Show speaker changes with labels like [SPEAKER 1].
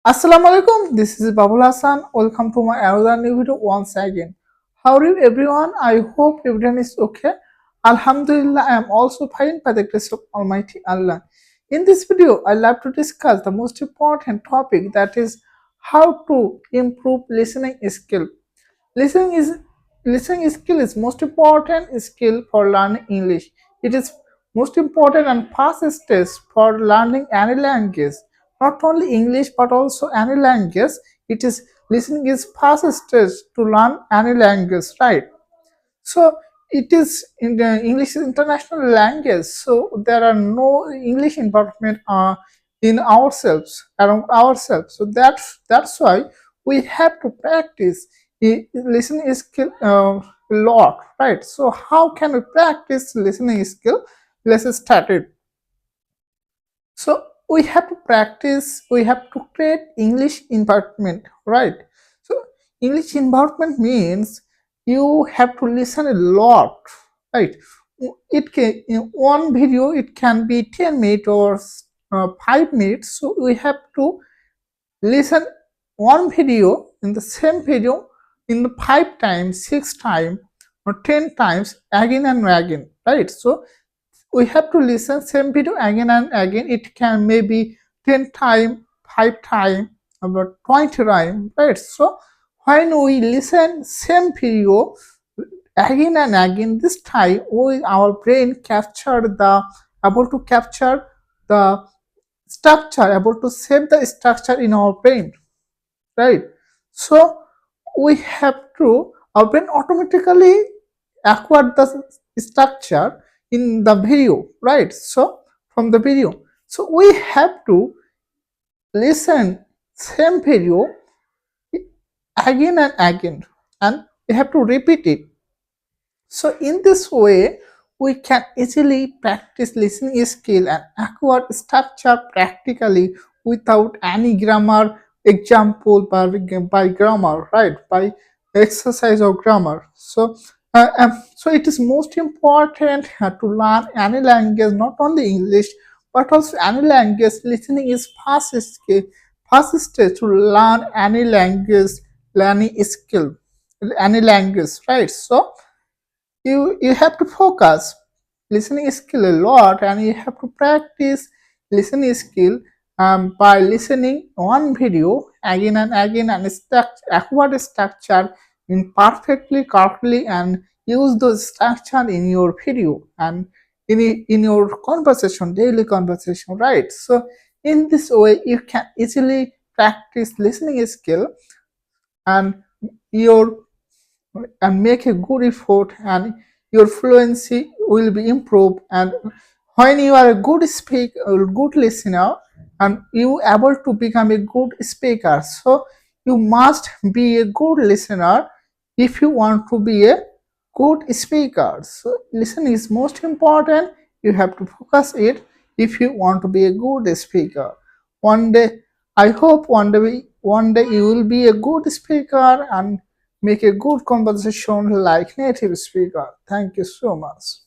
[SPEAKER 1] Assalamu alaikum. This is Babul Hassan. Welcome to my another new video once again. How are you everyone? I hope everyone is okay. Alhamdulillah, I am also fine by the grace of Almighty Allah. In this video, I love to discuss the most important topic, that is how to improve listening skill. Listening is Listening skill is most important skill for learning English. It is most important and fastest stage for learning any language. Not only English but also any language. It is Listening is fastest stage to learn any language, right? So it is in the English is international language. So there are no English environment in ourselves around ourselves. So that's why we have to practice listening skill a lot, right? So how can we practice listening skill? Let's start it. So we have to practice. We have to create English environment, right? So English environment means you have to listen a lot, right? It can in one video it can be 10 minutes or 5 minutes. So we have to listen one video in the same video in the 5 times, 6 times, or 10 times again and again, right? So we have to listen same video again and again. It can maybe 10 times, 5 times, about 20 times, right? So when we listen same video again and again, this time our brain able to capture the structure, able to save the structure in our brain, right? So we have to our brain automatically acquire the structure in the video, right? So from the video, so we have to listen same video again and again, and we have to repeat it. So in this way we can easily practice listening skill and acquire structure practically without any grammar example by grammar, right? By exercise of grammar. So it is most important to learn any language, not only English but also any language. Listening is fastest to learn any language, learning skill, any language, right? So you have to focus listening skill a lot, and you have to practice listening skill by listening one video again and again, and acquire structure in perfectly correctly, and use those structure in your video and in your conversation, daily conversation, right? So in this way you can easily practice listening skill, and your and make a good effort, and your fluency will be improved. And when you are a good speaker, good listener, and you able to become a good speaker, so you must be a good listener if you want to be a good speaker. So listening is most important. You have to focus it if you want to be a good speaker. One day, I hope one day you will be a good speaker and make a good conversation like native speaker. Thank you so much.